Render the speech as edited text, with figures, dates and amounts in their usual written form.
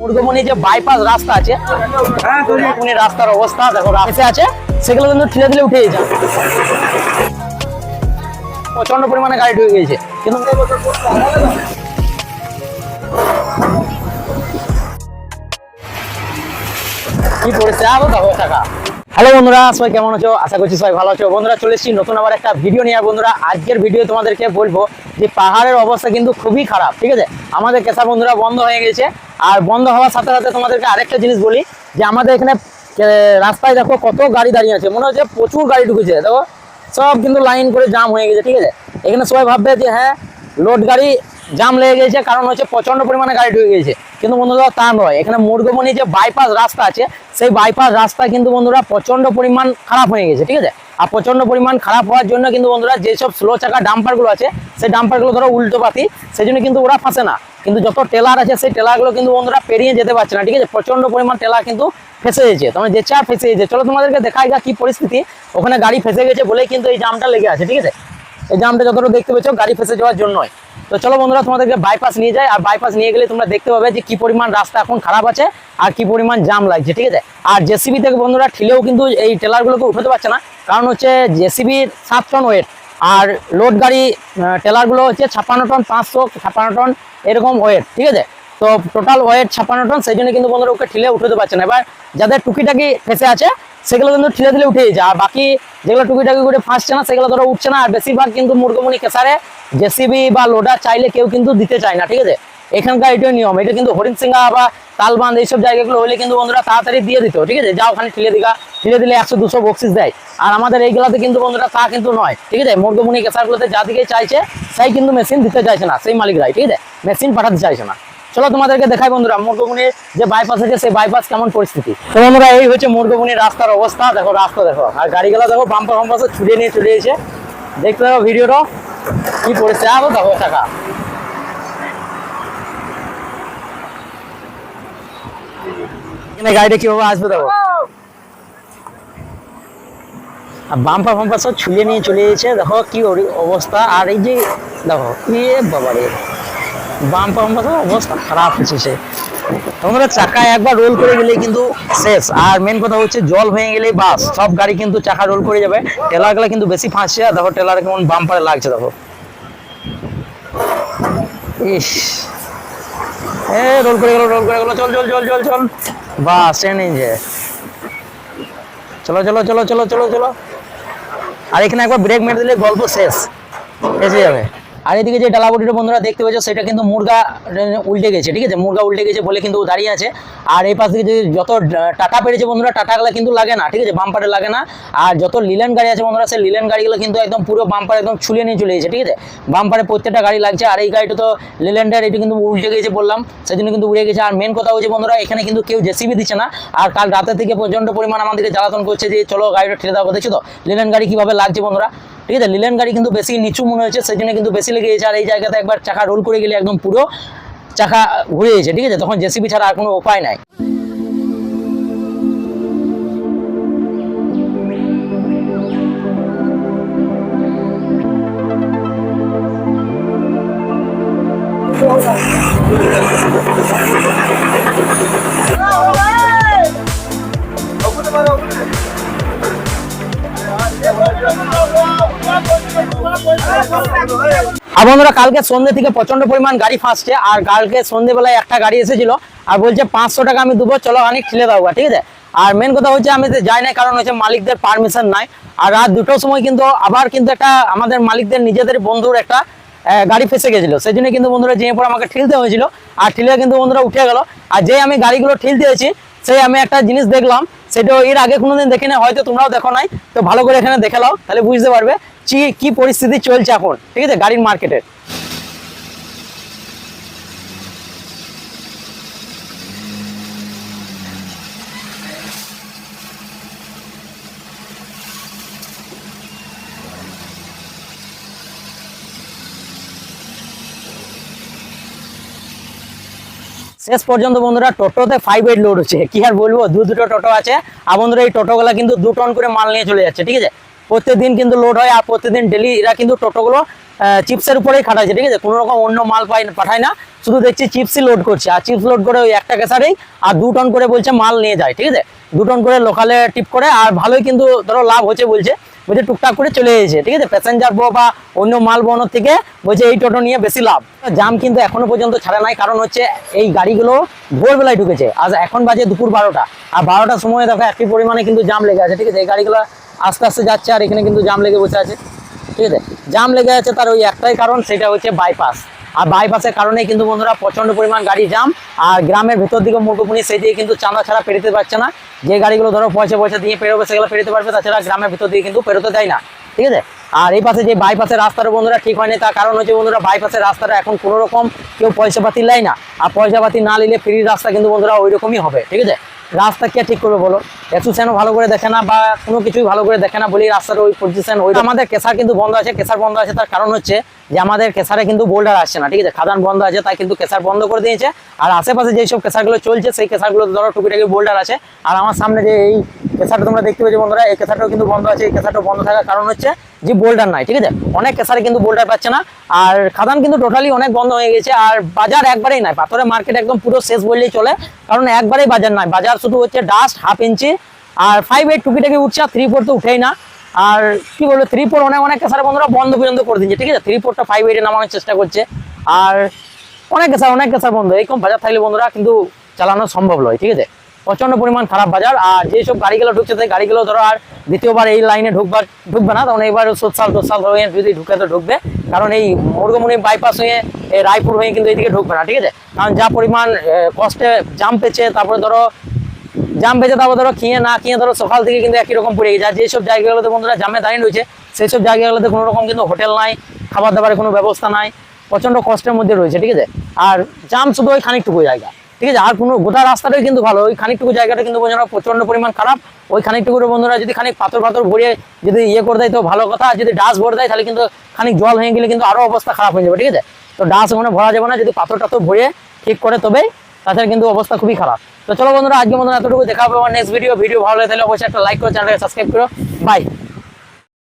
মুরগমণি যে বাইপাস রাস্তা আছে, রাস্তার অবস্থা দেখো, রাস্তা আছে সেগুলো কিন্তু ঠেলে দিলে উঠে যায়। প্রচন্ড পরিমাণে গাড়ি ঢুকে গেছে কিন্তু কি পড়েছে আরো দেখো টাকা। হ্যালো বন্ধুরা, সবাই কেমন আছো? আশা করছি সবাই ভালো আছো। বন্ধুরা চলে এসেছি নতুন আবার একটা ভিডিও নিয়ে। বন্ধুরা আজকের ভিডিও তোমাদেরকে বলবো যে পাহাড়ের অবস্থা কিন্তু খুবই খারাপ, ঠিক আছে। আমাদের কেসা বন্ধুরা বন্ধ হয়ে গেছে, আর বন্ধ হওয়ার সাথে সাথে তোমাদেরকে আরেকটা জিনিস বলি যে আমাদের এখানে রাস্তায় দেখো কত গাড়ি দাঁড়িয়ে আছে, মনে হচ্ছে প্রচুর গাড়ি ঢুকেছে। দেখো সব কিন্তু লাইন করে জাম হয়ে গেছে, ঠিক আছে। এখানে সবাই ভাববে যে হ্যাঁ লোড গাড়ি জাম লেগে গেছে, কারণ হচ্ছে প্রচন্ড পরিমাণে গাড়ি ঢুকে গেছে, কিন্তু বন্ধুরা তা নয়। এখানে মুরগমণি যে বাইপাস রাস্তা আছে, সেই বাইপাস রাস্তা কিন্তু বন্ধুরা প্রচন্ড পরিমাণ খারাপ হয়ে গেছে, ঠিক আছে। আর প্রচন্ড পরিমাণ খারাপ হওয়ার জন্য কিন্তু বন্ধুরা যেসব স্লো চাকা ডাম্পারগুলো আছে, সেই ডাম্পারগুলো ধরো উল্টো পাতি, সেই জন্য কিন্তু ওরা ফাঁসে না। কিন্তু যত টেলার আছে সেই টেলারগুলো কিন্তু বন্ধুরা পেরিয়ে যেতে পারছে না, ঠিক আছে। প্রচন্ড পরিমাণ টেলার কিন্তু ফেসে গেছে, তোমার যে চা ফেসে গেছে। চলো তোমাদেরকে দেখাই গা কি পরিস্থিতি। ওখানে গাড়ি ফেসে গেছে বলেই কিন্তু এই জামটা লেগে আছে, ঠিক আছে। এই জামটা যতটা দেখতে পেয়েছো গাড়ি ফেসে যাওয়ার জন্যই। তো চলো বন্ধুরা তোমাদেরকে বাইপাস নিয়ে যায়, আর বাইপাস নিয়ে গেলে তোমরা দেখতে পাবে যে কি পরিমাণ রাস্তা এখন খারাপ আছে আর কি পরিমাণ জাম লাগছে, ঠিক আছে। আর জেসিবি থেকে বন্ধুরা ঠিলেও কিন্তু এই টেলারগুলোকে উঠাতে পারছে না, কারণ হচ্ছে জেসিবির 7 টন ওয়েট, আর লোড গাড়ি টেলারগুলো হচ্ছে 56 টন, 556 টন এরকম ওয়েট, ঠিক আছে। তো টোটাল ওয়েট 56 টন, সেই জন্য কিন্তু বন্ধুরা ওকে ঠিলে উঠাতে পারছে না। এবার যাদের টুকিটাকি ফেসে আছে সেগুলো কিন্তু ঠিলে দিলে উঠে যায়, আর বাকি যেগুলো টুকিটাকি করে ফাঁসছে না সেগুলো ধরো উঠছে না। আর বেশিরভাগ কিন্তু মুরগমণি কেসারে জেসিবি বা লোডার চাইলে কেউ কিন্তু দিতে চায় না, ঠিক আছে। এখানকার এটাই নিয়ম। এটা কিন্তু হরিণসিংহা বা তালবান্ধ এইসব জায়গাগুলো হলে কিন্তু বন্ধুরা তাড়াতাড়ি দিয়ে দিত, ঠিক আছে। যা ওখানে ঠিলে দিলে 100-200 বক্সিস দেয়। আর আমাদের এইগুলোতে কিন্তু বন্ধুরা তা কিন্তু নয়, ঠিক আছে। মুরগমণি কেসারগুলোতে যা দিকে চাইছে সেই কিন্তু মেশিন দিতে চাইছে না, সেই মালিকরাই, ঠিক আছে, মেশিন পাঠাতে চাইছে না। চলো তোমাদেরকে দেখাই বন্ধুরা মুরগমণির যে বাইপাস আছে সেই বাইপাস কেমন পরিস্থিতি। তো বন্ধুরা এই হচ্ছে মুরগমণির রাস্তার অবস্থা, দেখো রাস্তা দেখো, আর গাড়িগুলো দেখো বাম্পার ছুটে নিয়ে চলে এসেছে। দেখতে দেখো ভিডিওটা কি পড়েছে আরো দেখো টাকা। এখানে গাড়িটা কিভাবে আসবে দেখো, আর বাম্পার সব ছুলে নিয়ে চলে এসেছে, দেখো কি অবস্থা। আর এই যে দেখো বাবারে বাম্পার অবস্থা খারাপ হচ্ছে সে। তোমরা চাকা একবার রোল করে গেলে কিন্তু শেষ। আর মেন কথা হচ্ছে জল হয়ে গেলে বাস সব গাড়ি কিন্তু চাকা রোল করে যাবে। টেলার গুলা কিন্তু বেশি ফাঁসছে, দেখো টেলার কেমন বাম্পারে লাগছে দেখো। ইস রোল করে গেল চল চল চল চল চল বাস ট্রেনে যে চলো চলো চলো চলো চলো চলো। আর এখানে একবার ব্রেক মেরে দিলে গল্প শেষ, এসে যাবে। আর এদিকে যে ডালাবটিটা বন্ধুরা দেখতে পাচ্ছ সেটা কিন্তু মুরগা উল্টে গেছে, ঠিক আছে। মুরগা উল্টে গেছে বলে কিন্তু দাঁড়িয়ে আছে। আর এই পাশ থেকে যে যত টাটা পেরেছে বন্ধুরা, টাটাগুলো কিন্তু লাগে না, ঠিক আছে, বাম্পারে লাগে না। আর যত লিলেন গাড়ি আছে বন্ধুরা, সেই লিলেন গাড়িগুলো কিন্তু একদম পুরো বাম্পার একদম ছুলে নিয়ে চলে গেছে, ঠিক আছে। বাম্পারে প্রত্যেকটা গাড়ি লাগছে। আর এই গাড়িটা তো লিলেন্ডার, এটা কিন্তু উল্টে গেছে বললাম, সেই জন্য কিন্তু উড়ে গেছে। আর মেন কথা হচ্ছে বন্ধুরা এখানে কিন্তু কেউ জেসিবি দিচ্ছে না। আর কাল রাতে থেকে প্রচন্ড পরিমাণ আমাদেরকে জ্বালাতন করছে যে চলো গাড়িটা ঠেলে দেওয়া, দেখছো তো লিলেন গাড়ি কিভাবে লাগছে বন্ধুরা, ঠিক আছে। লিলেন গাড়ি কিন্তু বেশি নিচু মনে হয়েছে, সেই জন্য কিন্তু বেশি লেগে গেছে। আর এই জায়গাতে একবার চাকা রোল করে গেলে একদম পুরো চাকা ঘুরে গেছে, ঠিক আছে। তখন জেসিবি ছাড়া আর কোনো উপায় নাই। আর বন্ধুরা কালকে সন্ধ্যে থেকে প্রচন্ড পরিমাণ গাড়ি ফাঁসছে। আর কালকে সন্ধ্যেবেলায় একটা গাড়ি এসেছিল আর বলছে 500 টাকা আমি দেবো, চলো অনেক ঠেলে দাও, ঠিক আছে। আর মেন কথা হচ্ছে আমি যাই না, কারণ হচ্ছে মালিকদের পারমিশন নাই। আর রাত 2টোর সময় কিন্তু আবার কিন্তু একটা আমাদের মালিকদের নিজেদের বন্ধুর একটা গাড়ি ফেসে গেছিল, সেই জন্য কিন্তু বন্ধুরা যে পর আমাকে ঠেলতে হয়েছিল। আর ঠেলে কিন্তু বন্ধুরা উঠে গেল। আর যে আমি গাড়িগুলো ঠেলতে হয়েছি সেই আমি একটা জিনিস দেখলাম, সেটা এর আগে কোনোদিন দেখি না, হয়তো তোমরাও দেখো নাই। তো ভালো করে এখানে দেখে নাও, তাহলে বুঝতে পারবে কি পরিস্থিতি চলছে এখন, ঠিক আছে, গাড়ির মার্কেটের। শেষ পর্যন্ত বন্ধুরা টোটোতে 5-8 লোড হচ্ছে, কি আর বলবো, দুটো টোটো আছে। আর বন্ধুরা এই টোটোগুলা কিন্তু 2 টন করে মাল নিয়ে চলে যাচ্ছে, ঠিক আছে। প্রত্যেকদিন কিন্তু লোড হয়, আর প্রত্যেকদিন ডেলি এরা কিন্তু টোটোগুলো চিপসের উপরেই খাটাইছে, ঠিক আছে, কোনো রকম অন্য মাল পাঠায় না, শুধু দেখছি চিপসই লোড করছে, আর চিপস লোড করে ওই একটা কেসারেই আর 2 টন করে বলছে মাল নিয়ে যায়, ঠিক আছে, 2 টন করে লোকালে টিপ করে, আর ভালোই কিন্তু ধরো লাভ হচ্ছে বলছে টুকটাক করে চলে এসেছে, ঠিক আছে, প্যাসেঞ্জার বা অন্য মাল বহনের থেকে বলছে এই টোটো নিয়ে বেশি লাভ। জাম কিন্তু এখনো পর্যন্ত ছাড়া নাই, কারণ হচ্ছে এই গাড়িগুলো ভোরবেলায় ঢুকেছে, আজ এখন বাজে দুপুর 12টা, আর 12টার সময় দেখো একই পরিমাণে কিন্তু জাম লেগে আছে, ঠিক আছে, এই গাড়িগুলো আস্তে আস্তে যাচ্ছে আর এখানে কিন্তু জাম লেগে বসে আছে, ঠিক আছে, জাম লেগে আছে তার ওই একটাই কারণ, সেটা হচ্ছে বাইপাস, আর বাইপাসের কারণে কিন্তু বন্ধুরা প্রচন্ড পরিমাণ গাড়ি জাম, আর গ্রামের ভেতর দিকে মুঠোপুনি সেই দিকে কিন্তু চাঁদা ছাড়া পেরোতে পারছে না, যে গাড়িগুলো ধরো পয়সা দিয়ে পেরোবে সেগুলো পেরোতে পারবে, তাছাড়া গ্রামের ভেতর দিয়ে কিন্তু পেরোতে দেয় না, ঠিক আছে। আর এই পাশে যে বাইপাসের রাস্তাটা বন্ধুরা ঠিক হয়নি, তার কারণ হচ্ছে বন্ধুরা বাইপাসের রাস্তাটা এখন কোনো রকম কেউ পয়সা পাতি নেয় না, আর পয়সা পাতি না নিলে ফ্রি রাস্তা কিন্তু বন্ধুরা ওই রকমই হবে, ঠিক আছে। রাস্তা কে ঠিক করবে বলো, অ্যাসোসিয়েশনও ভালো করে দেখে না বা কোনো কিছুই ভালো করে দেখে না বলেই রাস্তার ওই পজিশন ওই। আমাদের কেসার কিন্তু বন্ধ আছে, কেসার বন্ধ আছে তার কারণ হচ্ছে যে আমাদের কেসারে কিন্তু বোল্ডার আসছে না, ঠিক আছে, খাদান বন্ধ আছে তাই কিন্তু কেসার বন্ধ করে দিয়েছে, আর আশেপাশে যেসব কেসারগুলো চলছে সেই কেসারগুলো ধরো টুকিটাকি বোল্ডার আছে, আর আমার সামনে যে এই কেসারটা তোমরা দেখতে পাচ্ছ বন্ধুরা, এই কেসারটাও কিন্তু বন্ধ আছে, এই কেসারটা বন্ধ থাকার কারণ হচ্ছে যে বোল্ডার নাই, ঠিক আছে, অনেক কেসারে কিন্তু বোল্ডার পাচ্ছে না, আর খাদান কিন্তু টোটালি অনেক বন্ধ হয়ে গেছে, আর বাজার একবারেই নাই, পাথরের মার্কেট একদম পুরো শেষ বললেই চলে, কারণ একবারেই বাজার নাই, বাজার শুধু হচ্ছে ডাস্ট 1/2 ইঞ্চি আর 5/8 টুকিটাকি উঠছে, আর 3/4 তো উঠেই না, আর কি বলবো 3/4 অনেক কেসারে বন্ধুরা বন্ধ পর্যন্ত করে দিচ্ছে, ঠিক আছে, 3/4টা 5/8 নামানোর চেষ্টা করছে, আর অনেক কেসার বন্ধ, এরকম বাজার থাকলে বন্ধুরা কিন্তু চালানো সম্ভব নয়, ঠিক আছে, প্রচন্ড পরিমাণ খারাপ বাজার। আর যেসব গাড়িগুলো ঢুকছে সেই গাড়িগুলো ধরো আর দ্বিতীয়বার এই লাইনে ঢুকবে না, তখন এইবার সোৎসাল হয়ে যদি ঢুকে তো ঢুকবে, কারণ এই মুরগমুনি বাইপাস হয়ে রায়পুর হয়ে কিন্তু এইদিকে ঢুকবে না, ঠিক আছে, কারণ যা পরিমাণ কষ্টে জাম পেয়েছে, তারপরে ধরো খেয়ে না খেয়ে ধরো সকাল থেকে কিন্তু একই রকম পড়ে গেছে, আর যেসব জায়গাগুলোতে বন্ধুরা জামে দাঁড়িয়ে রয়েছে সেই সব জায়গাগুলোতে কোনো রকম কিন্তু হোটেল নাই, খাবার দাবারের কোনো ব্যবস্থা নাই, প্রচন্ড কষ্টের মধ্যে রয়েছে, ঠিক আছে, আর জাম শুধু ওই খানিকটুকু জায়গা, ঠিক আছে, আর কোনো গোটা রাস্তাটাই কিন্তু ভালো, ওই খানিকটুকু জায়গাটা কিন্তু বন্ধুরা প্রচন্ড পরিমাণ খারাপ, ওই খানিকটুকুর বন্ধুরা যদি খানিক পাথর ভরিয়ে যদি করে দেয় তো ভালো কথা, আর যদি ডাস ভরে দেয় তাহলে কিন্তু খানিক জল হয়ে গেলে কিন্তু আরো অবস্থা খারাপ হয়ে যাবে, ঠিক আছে, তো ডাস ওখানে ভরা যাবে না, যদি পাথর টাথর ভরিয়ে ঠিক করে তবেই, তাছাড়া কিন্তু অবস্থা খুবই খারাপ। তো চলো বন্ধুরা আজকে মতন এতটুকু, দেখা হবে আমার নেক্সট ভিডিও ভালো লাগে তাহলে অবশ্যই একটা লাইক করো, চ্যানেলটাকে সাবস্ক্রাইব করো, বাই।